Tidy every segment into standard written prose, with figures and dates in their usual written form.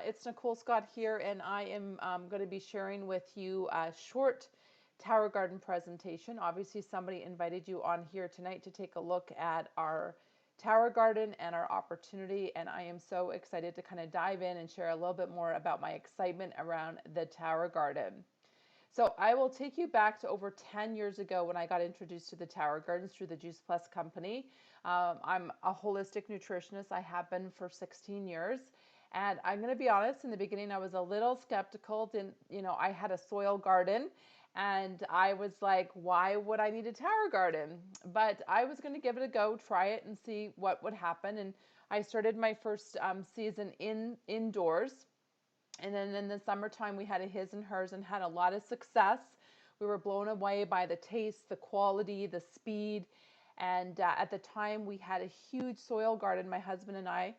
It's Nicole Scott here, and I am going to be sharing with you a short tower garden presentation. Obviously, somebody invited you on here tonight to take a look at our tower garden and our opportunity, and I am so excited to kind of dive in and share a little bit more about my excitement around the tower garden. So I will take you back to over 10 years ago when I got introduced to the Tower Gardens through the Juice Plus company. I'm a holistic nutritionist. I have been for 16 years. And I'm going to be honest, in the beginning, I was a little skeptical. I had a soil garden and I was like, why would I need a tower garden? But I was going to give it a go, try it and see what would happen. And I started my first season indoors, and then in the summertime, we had a his and hers and had a lot of success. We were blown away by the taste, the quality, the speed. And at the time, we had a huge soil garden, my husband and I.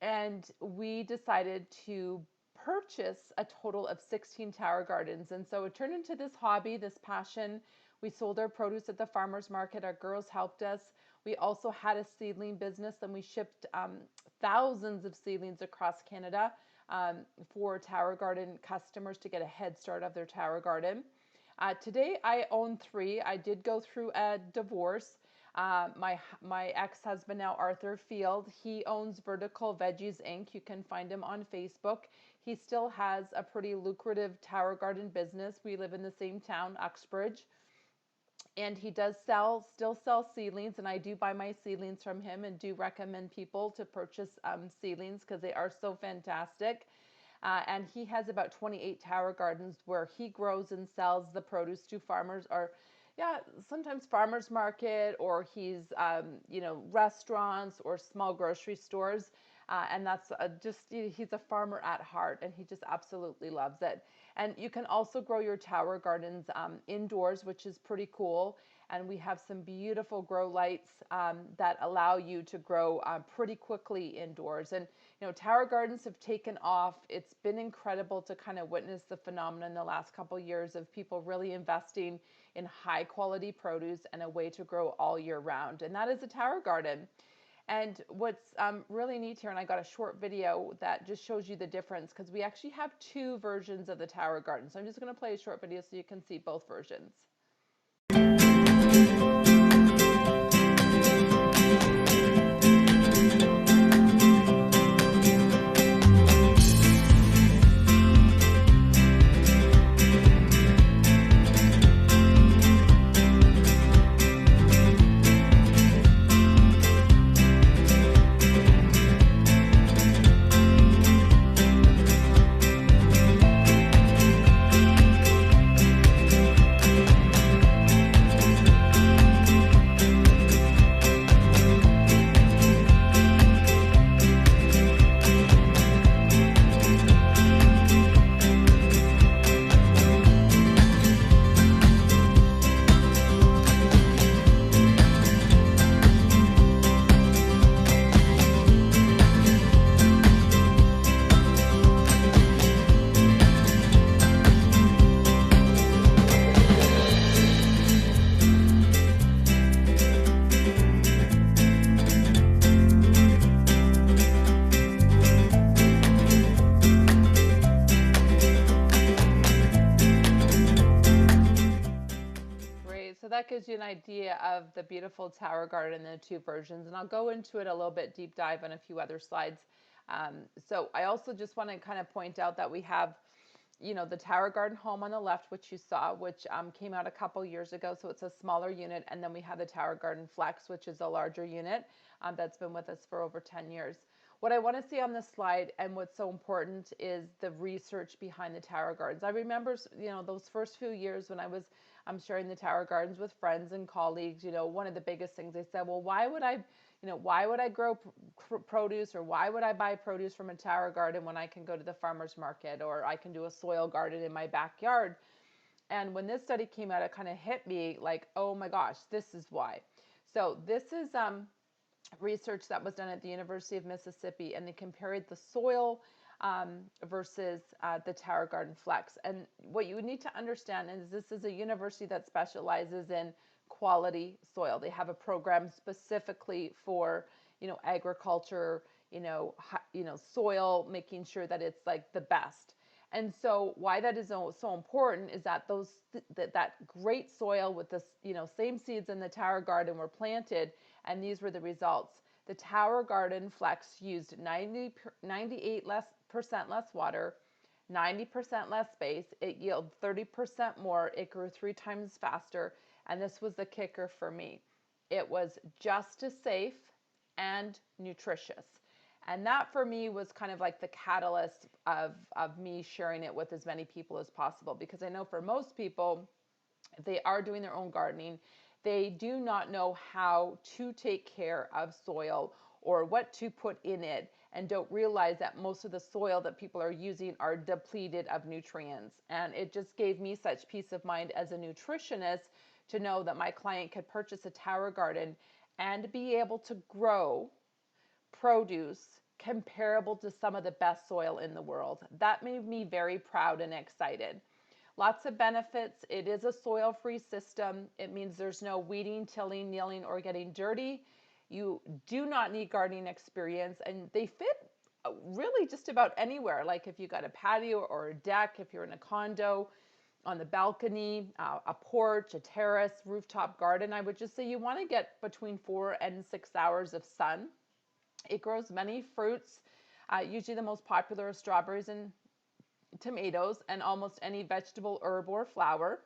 And we decided to purchase a total of 16 tower gardens. And so it turned into this hobby, this passion. We sold our produce at the farmers market. Our girls helped us. We also had a seedling business, and we shipped thousands of seedlings across Canada for tower garden customers to get a head start of their tower garden. Today I own three. I did go through a divorce. My ex-husband now, Arthur Field, he owns Vertical Veggies Inc. You can find him on Facebook. He still has a pretty lucrative tower garden business. We live in the same town, Uxbridge. And he does still sell seedlings, and I do buy my seedlings from him and do recommend people to purchase seedlings because they are so fantastic. And he has about 28 tower gardens where he grows and sells the produce to farmers, or yeah, sometimes farmers market, or he's restaurants or small grocery stores. And that's he's a farmer at heart, and he just absolutely loves it. And you can also grow your tower gardens indoors, which is pretty cool. And we have some beautiful grow lights that allow you to grow pretty quickly indoors. And tower gardens have taken off. It's been incredible to kind of witness the phenomenon in the last couple of years of people really investing in high quality produce and a way to grow all year round. And that is a tower garden. And what's really neat here, and I got a short video that just shows you the difference, because we actually have two versions of the tower garden. So I'm just going to play a short video so you can see both versions. So that gives you an idea of the beautiful tower garden in the two versions, and I'll go into it a little bit deep dive on a few other slides. So I also just want to kind of point out that we have, the tower garden home on the left, which you saw, which came out a couple years ago. So it's a smaller unit, and then we have the tower garden flex, which is a larger unit that's been with us for over 10 years. What I want to see on this slide, and what's so important, is the research behind the tower gardens. I remember, those first few years when I'm sharing the tower gardens with friends and colleagues. One of the biggest things they said, well, why would I grow produce, or why would I buy produce from a tower garden when I can go to the farmer's market, or I can do a soil garden in my backyard? And when this study came out, it kind of hit me like, oh my gosh, this is why. So this is research that was done at the University of Mississippi, and they compared the soil versus the tower garden flex. And what you need to understand is this is a university that specializes in quality soil. They have a program specifically for agriculture, soil, making sure that it's like the best. And so why that is so important is that that great soil with this, same seeds in the Tower Garden were planted, and these were the results. The Tower Garden Flex used 98% less water, 90% less space. It yielded 30% more. It grew 3 times faster. And this was the kicker for me. It was just as safe and nutritious. And that for me was kind of like the catalyst of me sharing it with as many people as possible. Because I know for most people, if they are doing their own gardening, they do not know how to take care of soil or what to put in it, and don't realize that most of the soil that people are using are depleted of nutrients. And it just gave me such peace of mind as a nutritionist to know that my client could purchase a Tower Garden and be able to grow produce comparable to some of the best soil in the world. That made me very proud and excited. Lots of benefits. It is a soil-free system. It means there's no weeding, tilling, kneeling, or getting dirty. You do not need gardening experience, and they fit really just about anywhere. Like if you got a patio or a deck, if you're in a condo, on the balcony, a porch, a terrace, rooftop garden, I would just say you want to get between 4 and 6 hours of sun. It grows many fruits. Usually the most popular are strawberries and tomatoes, and almost any vegetable, herb, or flower.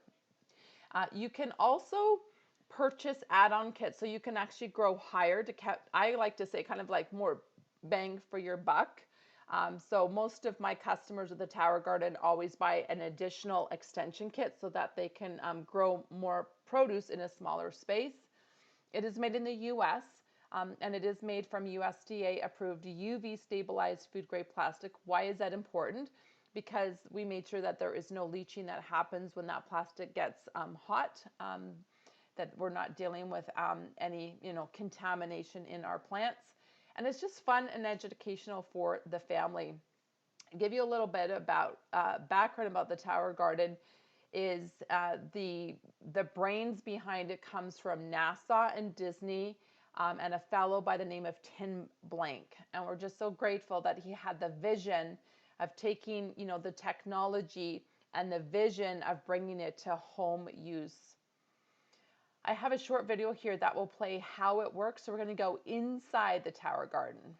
You can also purchase add-on kits, so you can actually grow higher I like to say kind of like more bang for your buck. So most of my customers of the Tower Garden always buy an additional extension kit so that they can grow more produce in a smaller space. It is made in the U.S. And it is made from USDA approved UV stabilized food grade plastic. Why is that important? Because we made sure that there is no leaching that happens when that plastic gets hot, that we're not dealing with any contamination in our plants. And it's just fun and educational for the family. I'll give you a little bit about background about the Tower Garden. Is the brains behind it comes from NASA and Disney, and a fellow by the name of Tim Blank. And we're just so grateful that he had the vision of taking, the technology and the vision of bringing it to home use. I have a short video here that will play how it works. So we're going to go inside the Tower Garden.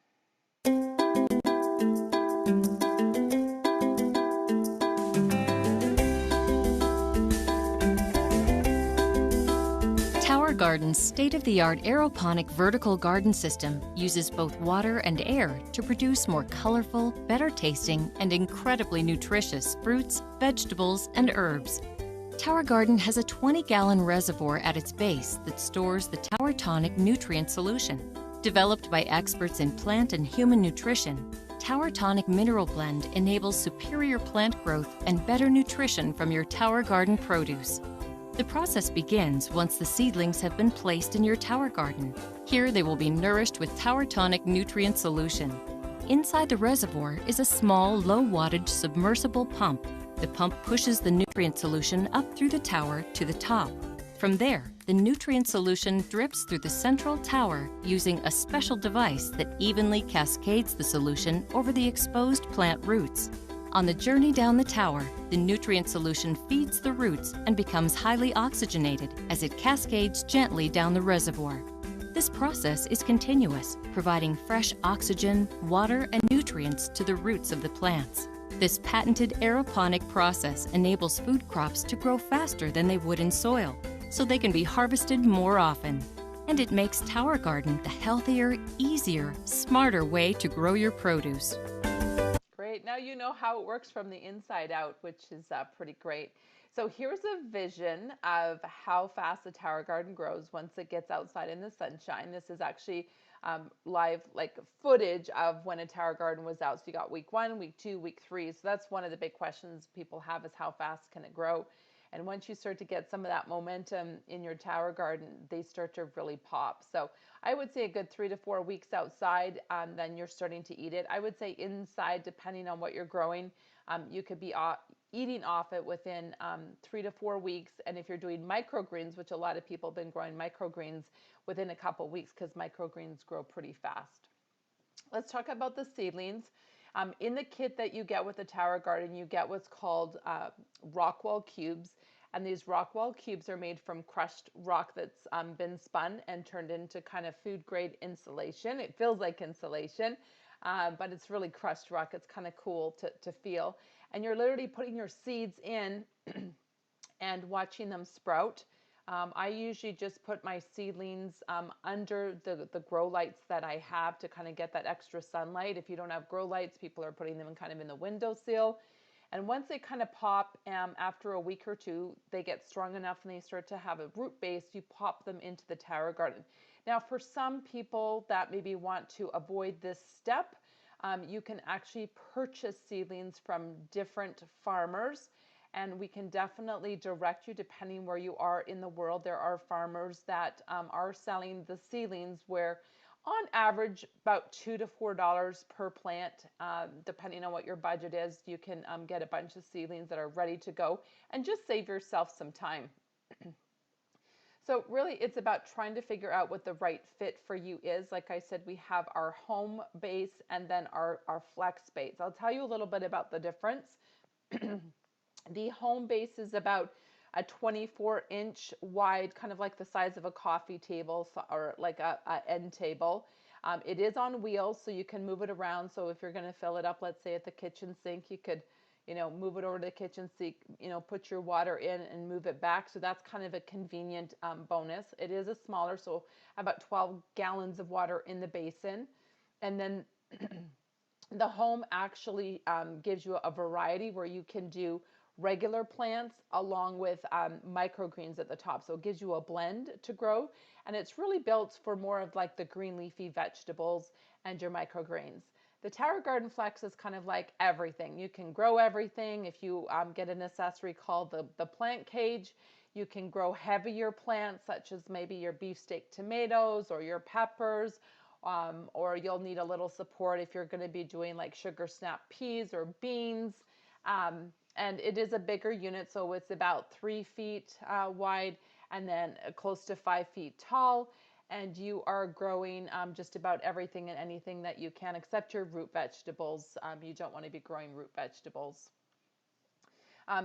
Tower Garden's state-of-the-art aeroponic vertical garden system uses both water and air to produce more colorful, better tasting, and incredibly nutritious fruits, vegetables, and herbs. Tower Garden has a 20-gallon reservoir at its base that stores the Tower Tonic nutrient solution. Developed by experts in plant and human nutrition, Tower Tonic Mineral Blend enables superior plant growth and better nutrition from your Tower Garden produce. The process begins once the seedlings have been placed in your Tower Garden. Here they will be nourished with Tower Tonic nutrient solution. Inside the reservoir is a small, low-wattage submersible pump. The pump pushes the nutrient solution up through the tower to the top. From there, the nutrient solution drips through the central tower using a special device that evenly cascades the solution over the exposed plant roots. On the journey down the tower, the nutrient solution feeds the roots and becomes highly oxygenated as it cascades gently down the reservoir. This process is continuous, providing fresh oxygen, water, and nutrients to the roots of the plants. This patented aeroponic process enables food crops to grow faster than they would in soil, so they can be harvested more often. And it makes Tower Garden the healthier, easier, smarter way to grow your produce. Great. Now you know how it works from the inside out, which is pretty great. So here's a vision of how fast the Tower Garden grows once it gets outside in the sunshine. This is actually live footage of when a Tower Garden was out. So you got week 1, week 2, week 3. So that's one of the big questions people have, is how fast can it grow? And once you start to get some of that momentum in your Tower Garden, they start to really pop. So I would say a good 3 to 4 weeks outside, then you're starting to eat it. I would say inside, depending on what you're growing, you could be eating off it within 3 to 4 weeks. And if you're doing microgreens, which a lot of people have been growing microgreens, within a couple weeks, because microgreens grow pretty fast. Let's talk about the seedlings. In the kit that you get with the Tower Garden, you get what's called Rockwall cubes. And these Rockwall cubes are made from crushed rock that's been spun and turned into kind of food grade insulation. It feels like insulation, but it's really crushed rock. It's kind of cool to feel. And you're literally putting your seeds in and watching them sprout. I usually just put my seedlings under the grow lights that I have to kind of get that extra sunlight. If you don't have grow lights, people are putting them kind of in the windowsill. And once they kind of pop, after a week or two, they get strong enough and they start to have a root base, you pop them into the Tower Garden. Now, for some people that maybe want to avoid this step, you can actually purchase seedlings from different farmers, and we can definitely direct you depending where you are in the world. There are farmers that are selling the seedlings where on average about $2 to $4 per plant, depending on what your budget is. You can get a bunch of seedlings that are ready to go and just save yourself some time. So really it's about trying to figure out what the right fit for you is. Like I said, we have our home base and then our flex base. I'll tell you a little bit about the difference. The home base is about a 24-inch wide, kind of like the size of a coffee table or like a end table. It is on wheels, so you can move it around. So if you're going to fill it up, let's say at the kitchen sink, you could, move it over to the kitchen sink, put your water in and move it back. So that's kind of a convenient bonus. It is a smaller, so about 12 gallons of water in the basin. And then the home actually gives you a variety where you can do regular plants along with microgreens at the top. So it gives you a blend to grow, and it's really built for more of like the green leafy vegetables and your microgreens. The Tower Garden Flex is kind of like everything. You can grow everything. If you get an accessory called the plant cage, you can grow heavier plants such as maybe your beefsteak tomatoes or your peppers, or you'll need a little support if you're going to be doing like sugar snap peas or beans. And it is a bigger unit, so it's about 3 feet wide and then close to 5 feet tall. And you are growing just about everything and anything that you can, except your root vegetables. You don't want to be growing root vegetables.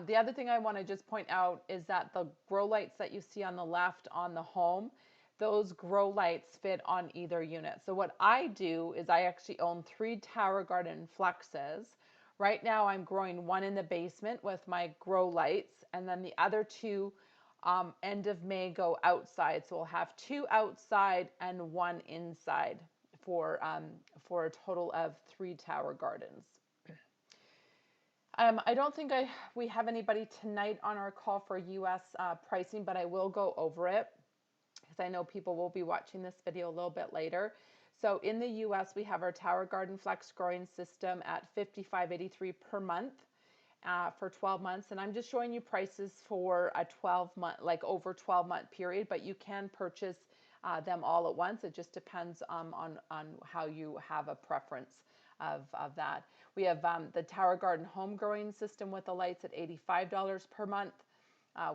The other thing I want to just point out is that the grow lights that you see on the left on the home, those grow lights fit on either unit. So what I do is I actually own 3 Tower Garden Flexes. Right now I'm growing one in the basement with my grow lights, and then the other 2 end of May go outside. So we'll have 2 outside and 1 inside for a total of 3 Tower Gardens. I don't think we have anybody tonight on our call for US pricing, but I will go over it because I know people will be watching this video a little bit later. So in the US, we have our Tower Garden Flex growing system at $55.83 per month for 12 months. And I'm just showing you prices for a 12-month, like over 12-month period, but you can purchase them all at once. It just depends on how you have a preference of that. We have the Tower Garden home growing system with the lights at $85 per month.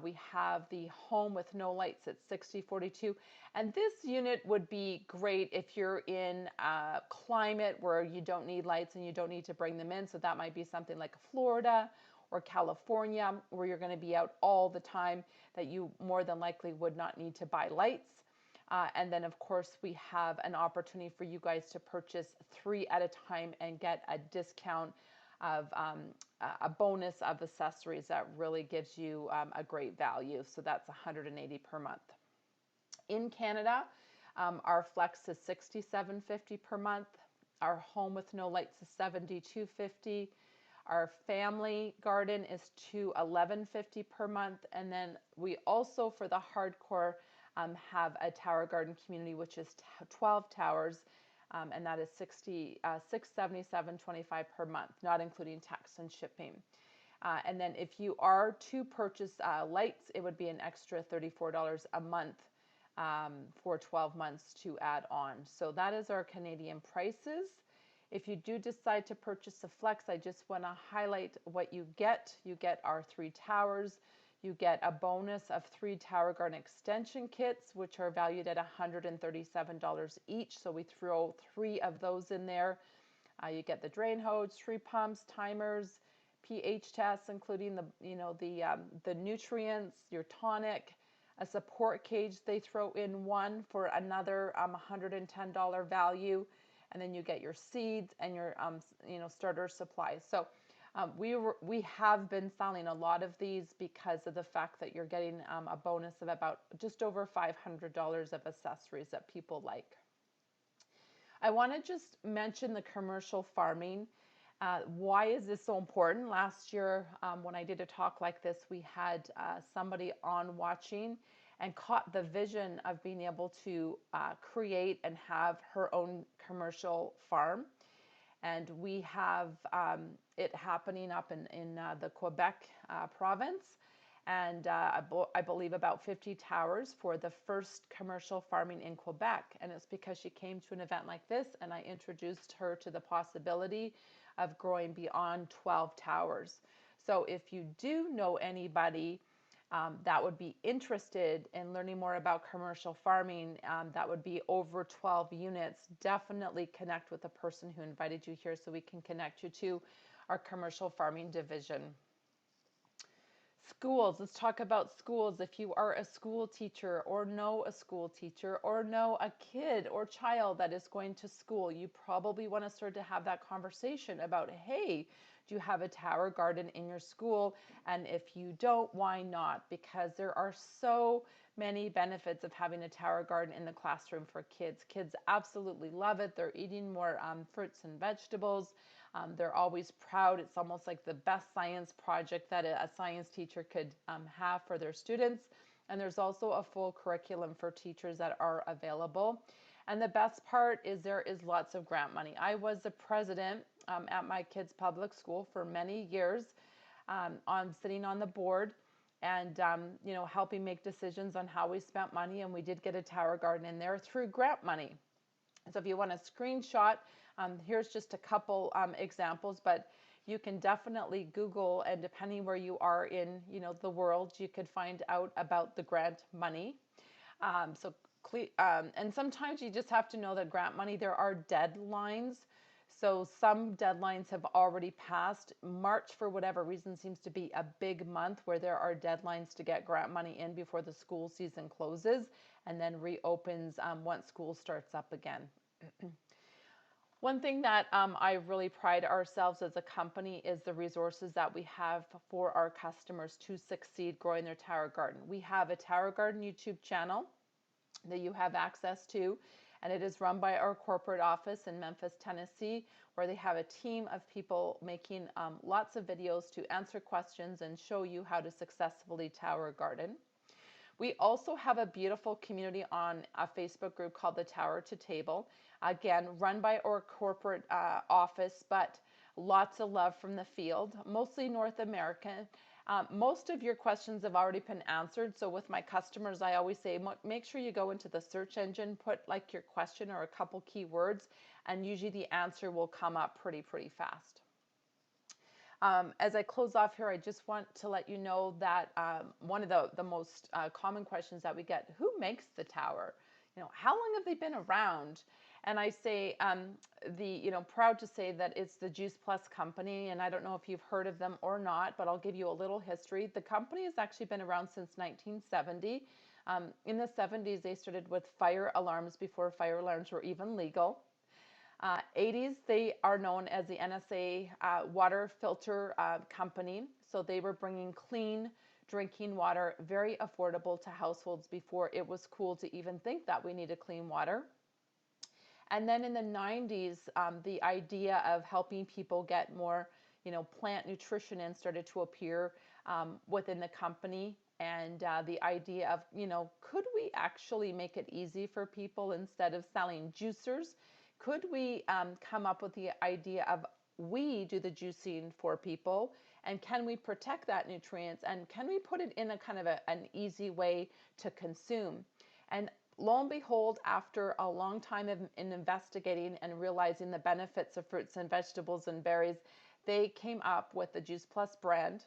We have the home with no lights at $60.42. And this unit would be great if you're in a climate where you don't need lights and you don't need to bring them in. So that might be something like Florida or California, where you're going to be out all the time, that you more than likely would not need to buy lights. And then, of course, we have an opportunity for you guys to purchase 3 at a time and get a discount of a bonus of accessories that really gives you a great value. So that's $180 per month. In Canada, our Flex is $67.50 per month. Our home with no lights is $72.50. Our family garden is $11.50 per month. And then we also, for the hardcore, have a Tower Garden community, which is 12 towers, and that is $677.25 per month, not including tax and shipping. And then if you are to purchase lights, it would be an extra $34 a month for 12 months to add on. So that is our Canadian prices. If you do decide to purchase a Flex, I just want to highlight what you get. You get our 3 towers. You get a bonus of 3 Tower Garden extension kits, which are valued at $137 each. So we throw 3 of those in there. You get the drain hose, tree pumps, timers, pH tests, including the nutrients, your tonic, a support cage. They throw in one for another $110 value, and then you get your seeds and your starter supplies. So we have been selling a lot of these because of the fact that you're getting a bonus of about just over $500 of accessories that people like. I want to just mention the commercial farming. Why is this so important? Last year, when I did a talk like this, we had somebody on watching and caught the vision of being able to create and have her own commercial farm. And we have it happening up in the Quebec province. And I believe about 50 towers for the first commercial farming in Quebec. And it's because she came to an event like this and I introduced her to the possibility of growing beyond 12 towers. So if you do know anybody that would be interested in learning more about commercial farming, that would be over 12 units, definitely connect with the person who invited you here so we can connect you to our commercial farming division. Schools, let's talk about schools. If you are a school teacher or know a school teacher or know a kid or child that is going to school, you probably want to start to have that conversation about, hey, do you have a tower garden in your school? And if you don't, why not? Because there are so many benefits of having a tower garden in the classroom for kids. Kids absolutely love it. They're eating more fruits and vegetables. They're always proud. It's almost like the best science project that a science teacher could have for their students. And there's also a full curriculum for teachers that are available. And the best part is there is lots of grant money. I was the president at my kids' public school for many years. I'm sitting on the board and helping make decisions on how we spent money. And we did get a tower garden in there through grant money. So if you want a screenshot, here's just a couple examples, but you can definitely Google, and depending where you are in the world, you could find out about the grant money. And sometimes you just have to know that grant money, there are deadlines. So some deadlines have already passed. March, for whatever reason, seems to be a big month where there are deadlines to get grant money in before the school season closes and then reopens once school starts up again. One thing that I really pride ourselves as a company is the resources that we have for our customers to succeed growing their tower garden. We have a Tower Garden YouTube channel that you have access to, and it is run by our corporate office in Memphis, Tennessee, where they have a team of people making lots of videos to answer questions and show you how to successfully tower garden. We also have a beautiful community on a Facebook group called the Tower to Table, again, run by our corporate office, but lots of love from the field, mostly North American. Most of your questions have already been answered. So with my customers, I always say, make sure you go into the search engine, put like your question or a couple keywords, and usually the answer will come up pretty fast. As I close off here, I just want to let you know that one of the most common questions that we get, who makes the tower? How long have they been around? And I say, proud to say that it's the Juice Plus company, and I don't know if you've heard of them or not, but I'll give you a little history. The company has actually been around since 1970. In the 70s, they started with fire alarms before fire alarms were even legal. 80s, they are known as the NSA water filter company. So they were bringing clean drinking water, very affordable to households before it was cool to even think that we needed clean water. And then in the 90s, the idea of helping people get more, plant nutrition in started to appear within the company. And the idea of, could we actually make it easy for people instead of selling juicers? Could we come up with the idea of we do the juicing for people, and can we protect that nutrients, and can we put it in a kind of an easy way to consume? And lo and behold, after a long time in investigating and realizing the benefits of fruits and vegetables and berries, they came up with the Juice Plus brand.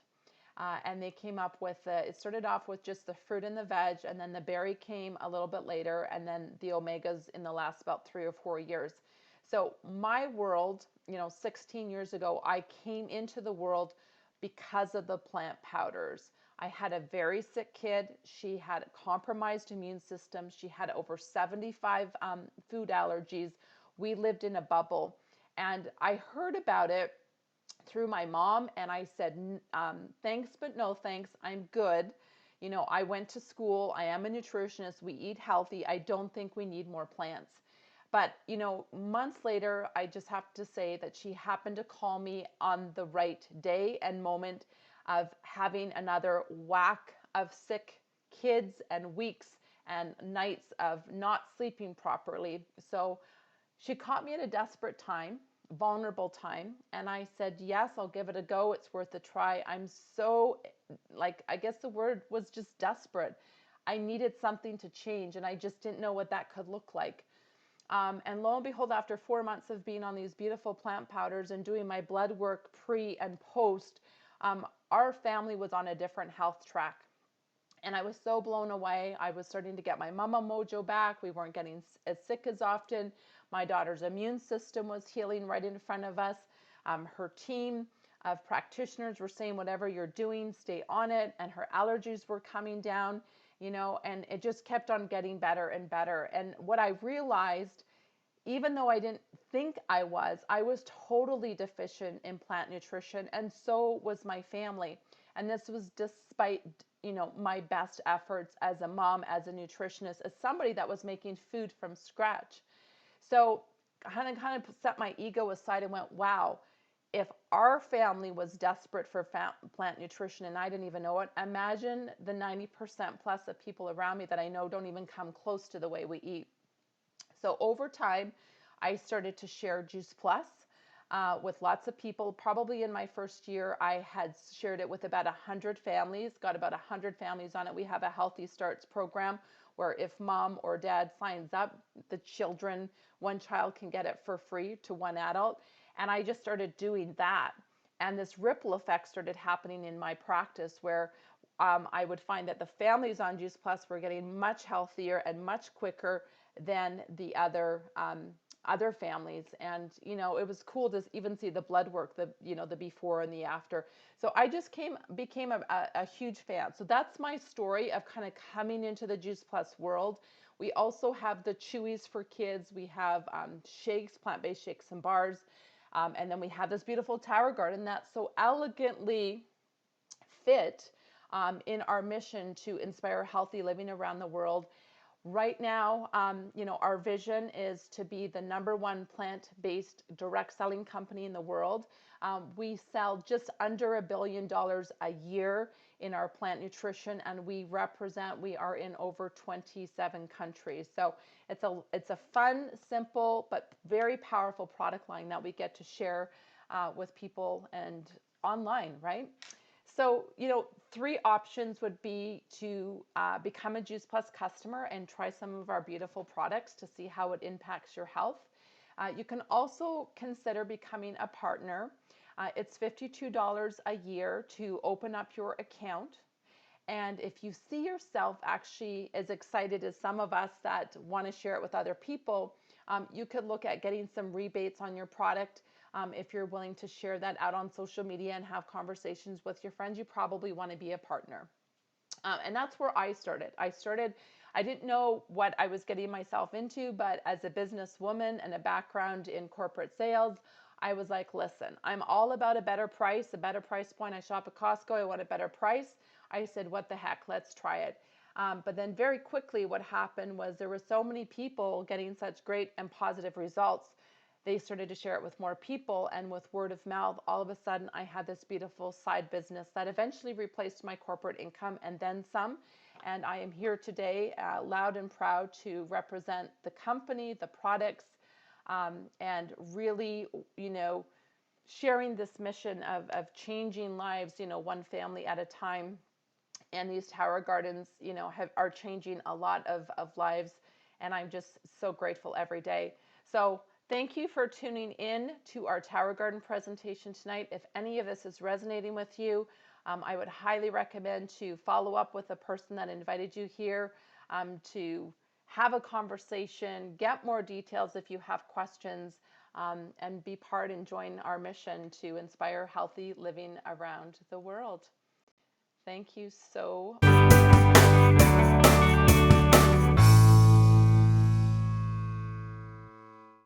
And they came up with it started off with just the fruit and the veg, and then the berry came a little bit later, and then the omegas in the last about 3 or 4 years. So my world, 16 years ago, I came into the world because of the plant powders. I had a very sick kid. She had a compromised immune system. She had over 75 food allergies. We lived in a bubble. And I heard about it through my mom, and I said, thanks, but no thanks. I'm good. I went to school. I am a nutritionist. We eat healthy. I don't think we need more plants. But, months later, I just have to say that she happened to call me on the right day and moment of having another whack of sick kids and weeks and nights of not sleeping properly. So she caught me at a desperate time, vulnerable time, and I said, yes, I'll give it a go. It's worth a try. I'm so, I guess the word was just desperate. I needed something to change, and I just didn't know what that could look like. And lo and behold, after 4 months of being on these beautiful plant powders and doing my blood work pre and post, our family was on a different health track. And I was so blown away. I was starting to get my mama mojo back. We weren't getting as sick as often. My daughter's immune system was healing right in front of us. Her team of practitioners were saying, whatever you're doing, stay on it. And her allergies were coming down, and it just kept on getting better and better. And what I realized, even though I didn't think I was totally deficient in plant nutrition, and so was my family. And this was despite, my best efforts as a mom, as a nutritionist, as somebody that was making food from scratch. So I kind of set my ego aside and went, wow, if our family was desperate for plant nutrition and I didn't even know it, imagine the 90% plus of people around me that I know don't even come close to the way we eat. So over time, I started to share Juice Plus with lots of people. Probably in my first year, I had shared it with about 100 families, got about 100 families on it. We have a Healthy Starts program where if mom or dad signs up, one child can get it for free to one adult. And I just started doing that. And this ripple effect started happening in my practice where I would find that the families on Juice Plus were getting much healthier and much quicker than the other families. And it was cool to even see the blood work, the before and the after. So I just became a huge fan. So that's my story of kind of coming into the Juice Plus world. We also have the Chewies for kids. We have shakes, plant-based shakes and bars. And then we have this beautiful Tower Garden that's so elegantly fit in our mission to inspire healthy living around the world. Right now, our vision is to be the #1 plant-based direct selling company in the world. We sell just under $1 billion a year in our plant nutrition, and we are in over 27 countries. So it's a fun, simple, but very powerful product line that we get to share with people and online, right? So, 3 options would be to become a Juice Plus customer and try some of our beautiful products to see how it impacts your health. You can also consider becoming a partner. It's $52 a year to open up your account. And if you see yourself actually as excited as some of us that want to share it with other people, you could look at getting some rebates on your product. If you're willing to share that out on social media and have conversations with your friends, you probably want to be a partner. And that's where I started. I didn't know what I was getting myself into, but as a businesswoman and a background in corporate sales, I was like, listen, I'm all about a better price point. I shop at Costco. I want a better price. I said, what the heck, let's try it. But then very quickly what happened was there were so many people getting such great and positive results. They started to share it with more people, and with word of mouth, all of a sudden I had this beautiful side business that eventually replaced my corporate income and then some. And I am here today, loud and proud, to represent the company, the products, and really, sharing this mission of changing lives, one family at a time. And these Tower Gardens, are changing a lot of lives, and I'm just so grateful every day. So thank you for tuning in to our Tower Garden presentation tonight. If any of this is resonating with you, I would highly recommend to follow up with the person that invited you here, to have a conversation, get more details if you have questions, and be part and join our mission to inspire healthy living around the world. Thank you so much.